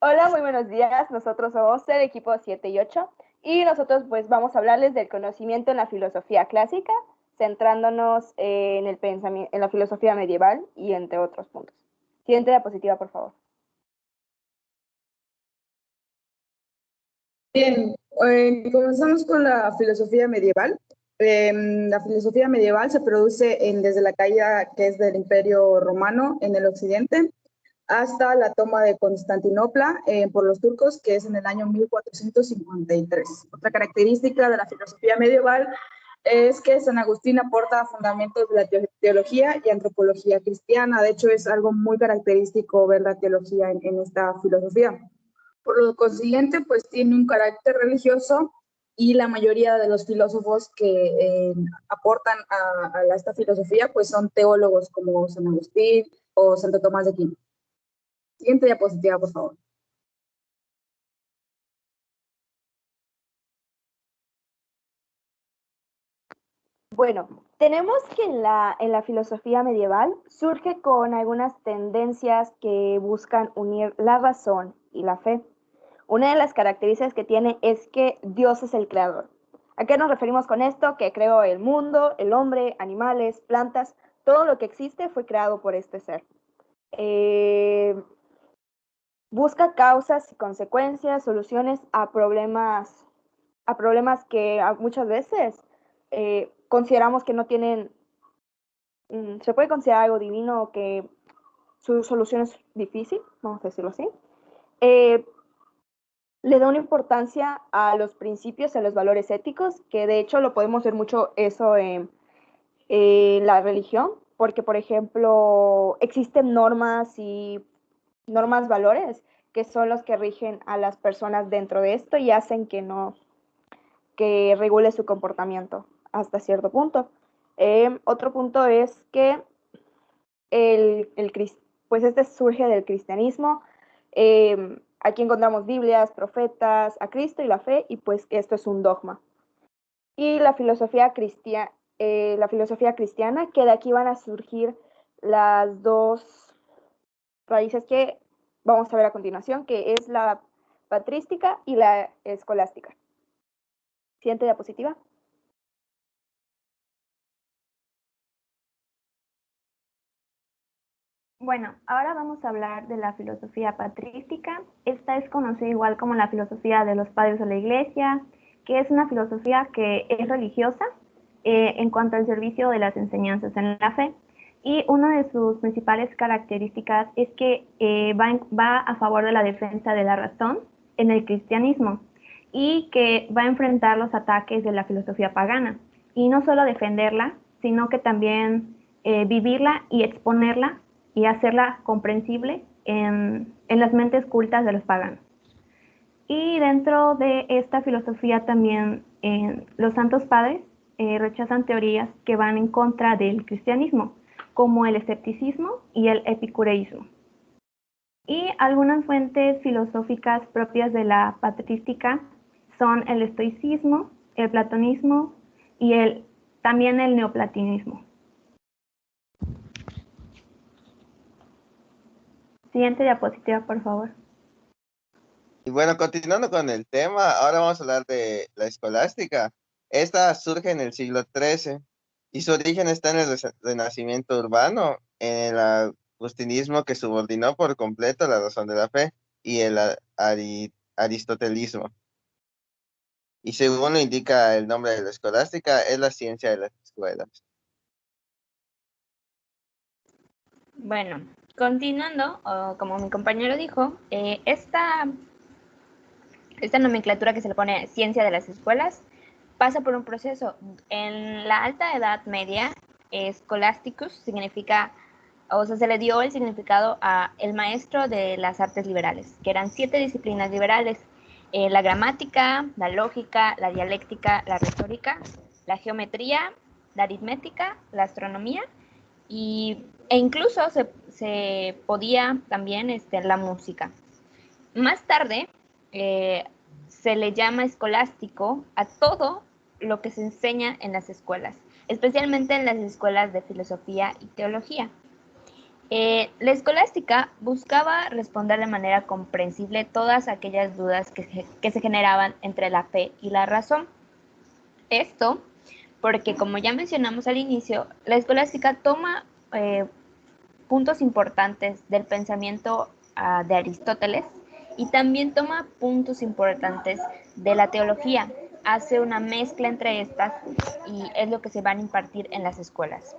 Hola, muy buenos días. Nosotros somos el equipo 7 y 8 y nosotros pues vamos a hablarles del conocimiento en la filosofía clásica, centrándonos en el pensamiento, en la filosofía medieval y entre otros puntos. Siguiente diapositiva, por favor. Bien, comenzamos con la filosofía medieval. La filosofía medieval se produce desde la caída que es del Imperio Romano en el occidente hasta la toma de Constantinopla por los turcos, que es en el año 1453. Otra característica de la filosofía medieval es que San Agustín aporta fundamentos de la teología y antropología cristiana. De hecho, es algo muy característico ver la teología en esta filosofía. Por lo consiguiente, pues tiene un carácter religioso y la mayoría de los filósofos que aportan a esta filosofía, pues son teólogos como San Agustín o Santo Tomás de Aquino. Siguiente diapositiva, por favor. Bueno, tenemos que en la filosofía medieval surge con algunas tendencias que buscan unir la razón y la fe. Una de las características que tiene es que Dios es el creador. ¿A qué nos referimos con esto? Que creó el mundo, el hombre, animales, plantas, todo lo que existe fue creado por este ser. Busca causas y consecuencias, soluciones a problemas que muchas veces consideramos que no tienen, se puede considerar algo divino o que su solución es difícil, vamos a decirlo así. Eh, Le da una importancia a los principios, a los valores éticos, que de hecho lo podemos ver mucho eso en la religión, porque por ejemplo existen normas y normas valores que son los que rigen a las personas dentro de esto y hacen que regule su comportamiento hasta cierto punto. Otro punto es que el, pues este surge del cristianismo. Aquí encontramos Biblias, profetas, a Cristo y la fe, y pues esto es un dogma. Y la filosofía cristiana, que de aquí van a surgir las dos raíces que vamos a ver a continuación, que es la patrística y la escolástica. Siguiente diapositiva. Bueno, ahora vamos a hablar de la filosofía patrística. Esta es conocida igual como la filosofía de los padres de la Iglesia, que es una filosofía que es religiosa en cuanto al servicio de las enseñanzas en la fe. Y una de sus principales características es que va a favor de la defensa de la razón en el cristianismo y que va a enfrentar los ataques de la filosofía pagana. Y no solo defenderla, sino que también vivirla y exponerla y hacerla comprensible en las mentes cultas de los paganos. Y dentro de esta filosofía también los santos padres rechazan teorías que van en contra del cristianismo, como el escepticismo y el epicureísmo. Y algunas fuentes filosóficas propias de la patrística son el estoicismo, el platonismo y también el neoplatonismo. Siguiente diapositiva, por favor. Y bueno, continuando con el tema, ahora vamos a hablar de la escolástica. Esta surge en el siglo XIII y su origen está en el renacimiento urbano, en el agustinismo que subordinó por completo la razón de la fe y el aristotelismo. Y según lo indica el nombre de la escolástica, es la ciencia de las escuelas. Bueno, continuando, como mi compañero dijo, esta nomenclatura que se le pone ciencia de las escuelas pasa por un proceso. En la Alta Edad Media, scholasticus significa, o sea, se le dio el significado a el maestro de las artes liberales, que eran 7 disciplinas liberales: la gramática, la lógica, la dialéctica, la retórica, la geometría, la aritmética, la astronomía e incluso se podía también la música. Más tarde se le llama escolástico a todo lo que se enseña en las escuelas, especialmente en las escuelas de filosofía y teología. La escolástica buscaba responder de manera comprensible todas aquellas dudas que se generaban entre la fe y la razón. Esto porque, como ya mencionamos al inicio, la escolástica toma puntos importantes del pensamiento de Aristóteles y también toma puntos importantes de la teología. Hace una mezcla entre estas y es lo que se van a impartir en las escuelas.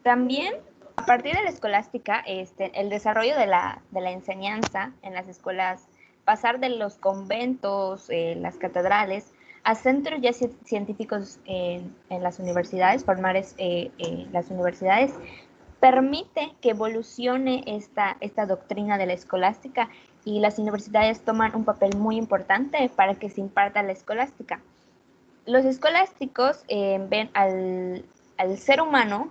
También, a partir de la escolástica, el desarrollo de la enseñanza en las escuelas, pasar de los conventos, las catedrales, a centros ya científicos en las universidades, formar las universidades, permite que evolucione esta doctrina de la escolástica y las universidades toman un papel muy importante para que se imparta la escolástica. Los escolásticos ven al ser humano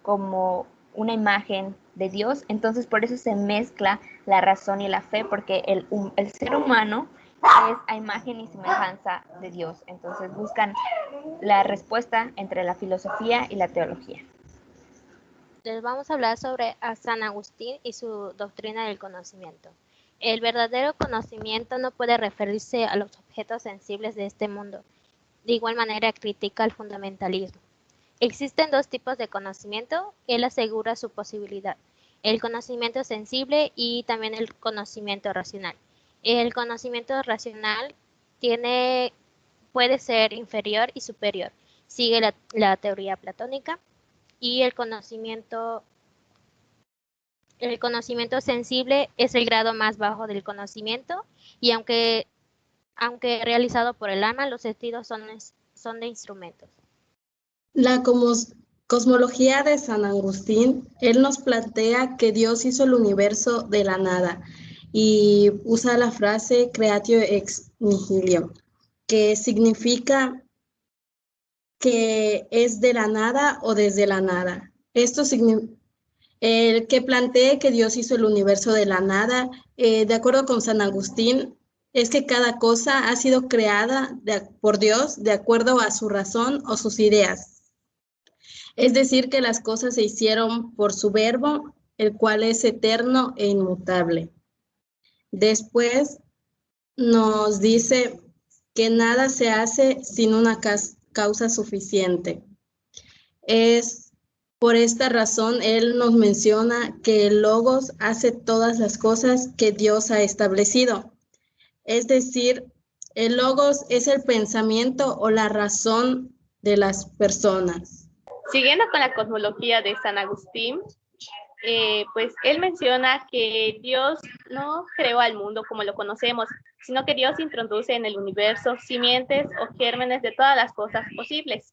como una imagen de Dios, entonces por eso se mezcla la razón y la fe, porque el ser humano es a imagen y semejanza de Dios, entonces buscan la respuesta entre la filosofía y la teología. Les vamos a hablar sobre a San Agustín y su doctrina del conocimiento. El verdadero conocimiento no puede referirse a los objetos sensibles de este mundo. De igual manera critica el fundamentalismo. Existen dos tipos de conocimiento, él asegura su posibilidad, el conocimiento sensible y también el conocimiento racional. El conocimiento racional puede ser inferior y superior, sigue la teoría platónica, y el conocimiento sensible es el grado más bajo del conocimiento y aunque realizado por el alma, los sentidos son de instrumentos. La cosmología de San Agustín, él nos plantea que Dios hizo el universo de la nada y usa la frase creatio ex nihilo, que significa que es de la nada o desde la nada. Esto significa el que plantee que Dios hizo el universo de la nada, de acuerdo con San Agustín, es que cada cosa ha sido creada por Dios de acuerdo a su razón o sus ideas. Es decir, que las cosas se hicieron por su verbo, el cual es eterno e inmutable. Después nos dice que nada se hace sin una causa suficiente. Es por esta razón, él nos menciona que el Logos hace todas las cosas que Dios ha establecido. Es decir, el Logos es el pensamiento o la razón de las personas. Siguiendo con la cosmología de San Agustín, pues él menciona que Dios no creó al mundo como lo conocemos, sino que Dios introduce en el universo simientes o gérmenes de todas las cosas posibles.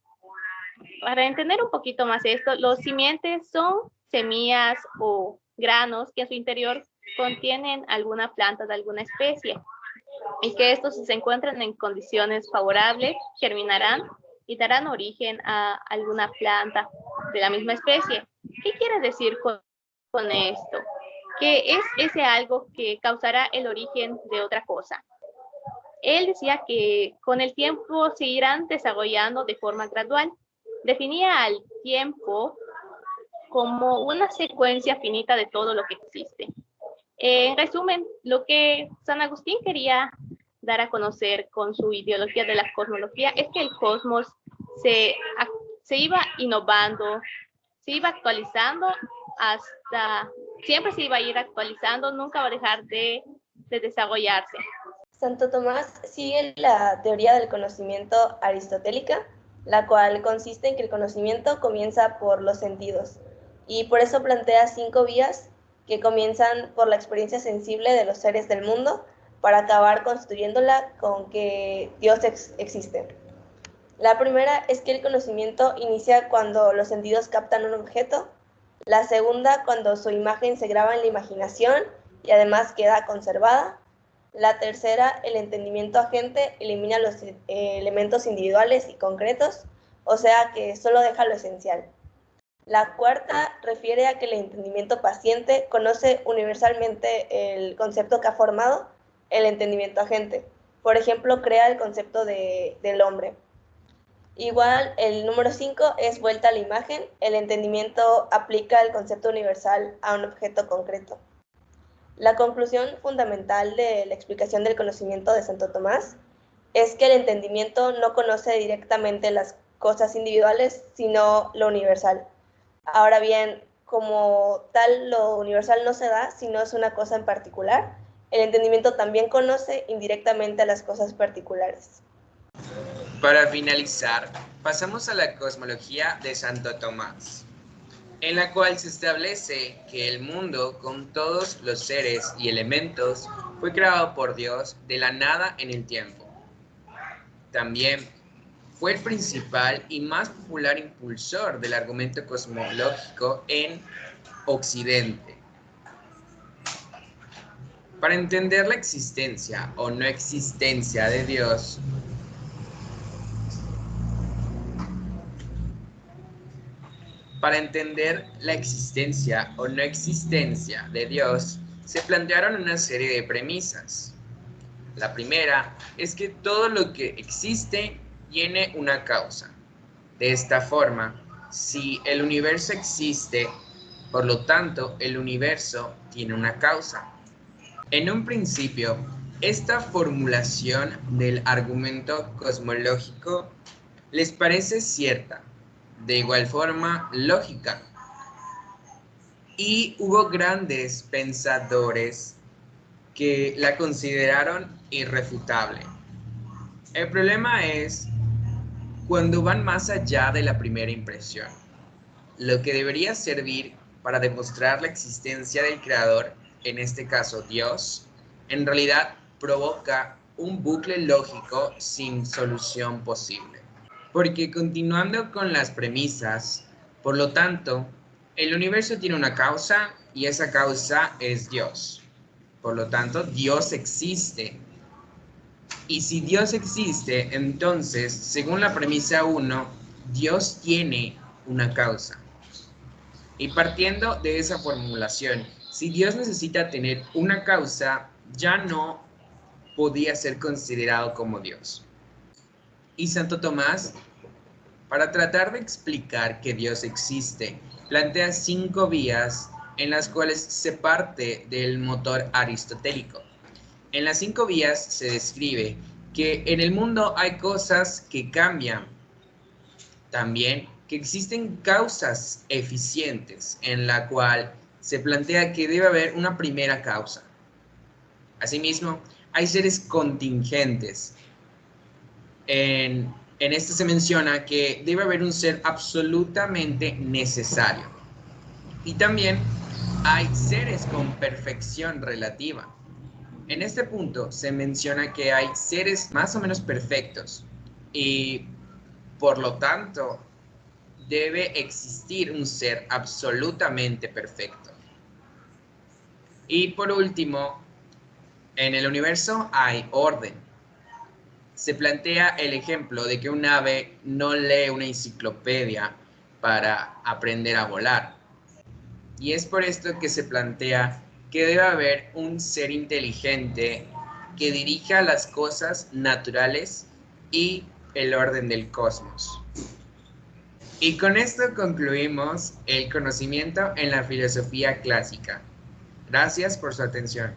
Para entender un poquito más esto, los simientes son semillas o granos que en su interior contienen alguna planta de alguna especie y que estos, si se encuentran en condiciones favorables, germinarán y darán origen a alguna planta de la misma especie. ¿Qué quiere decir con esto? Que es ese algo que causará el origen de otra cosa. Él decía que con el tiempo se irán desarrollando de forma gradual. Definía al tiempo como una secuencia finita de todo lo que existe. En resumen, lo que San Agustín quería dar a conocer con su ideología de la cosmología es que el cosmos se iba innovando, se iba actualizando siempre se iba a ir actualizando, nunca va a dejar de desarrollarse. Santo Tomás sigue la teoría del conocimiento aristotélica, la cual consiste en que el conocimiento comienza por los sentidos, y por eso plantea 5 vías que comienzan por la experiencia sensible de los seres del mundo, para acabar construyéndola con que Dios existe. La primera es que el conocimiento inicia cuando los sentidos captan un objeto, la segunda cuando su imagen se graba en la imaginación y además queda conservada, la tercera, el entendimiento agente elimina los elementos individuales y concretos, o sea que solo deja lo esencial. La cuarta refiere a que el entendimiento paciente conoce universalmente el concepto que ha formado el entendimiento agente. Por ejemplo, crea el concepto del hombre. Igual, el número 5 es vuelta a la imagen. El entendimiento aplica el concepto universal a un objeto concreto. La conclusión fundamental de la explicación del conocimiento de Santo Tomás es que el entendimiento no conoce directamente las cosas individuales, sino lo universal. Ahora bien, como tal, lo universal no se da si no es una cosa en particular. El entendimiento también conoce indirectamente a las cosas particulares. Para finalizar, pasamos a la cosmología de Santo Tomás, en la cual se establece que el mundo, con todos los seres y elementos, fue creado por Dios de la nada en el tiempo. También fue el principal y más popular impulsor del argumento cosmológico en Occidente. Para entender la existencia o no existencia de Dios, se plantearon una serie de premisas. La primera es que todo lo que existe tiene una causa. De esta forma, si el universo existe, por lo tanto, el universo tiene una causa. En un principio, esta formulación del argumento cosmológico les parece cierta, de igual forma lógica. Y hubo grandes pensadores que la consideraron irrefutable. El problema es cuando van más allá de la primera impresión. Lo que debería servir para demostrar la existencia del creador, en este caso Dios, en realidad provoca un bucle lógico sin solución posible. Porque continuando con las premisas, por lo tanto, el universo tiene una causa y esa causa es Dios. Por lo tanto, Dios existe. Y si Dios existe, entonces, según la premisa 1, Dios tiene una causa. Y partiendo de esa formulación, si Dios necesita tener una causa, ya no podía ser considerado como Dios. Y Santo Tomás, para tratar de explicar que Dios existe, plantea 5 vías en las cuales se parte del motor aristotélico. En las 5 vías se describe que en el mundo hay cosas que cambian. También que existen causas eficientes, en la cual se plantea que debe haber una primera causa. Asimismo, hay seres contingentes. En este se menciona que debe haber un ser absolutamente necesario. Y también hay seres con perfección relativa. En este punto se menciona que hay seres más o menos perfectos y por lo tanto debe existir un ser absolutamente perfecto. Y por último, en el universo hay orden. Se plantea el ejemplo de que un ave no lee una enciclopedia para aprender a volar. Y es por esto que se plantea que debe haber un ser inteligente que dirija las cosas naturales y el orden del cosmos. Y con esto concluimos el conocimiento en la filosofía clásica. Gracias por su atención.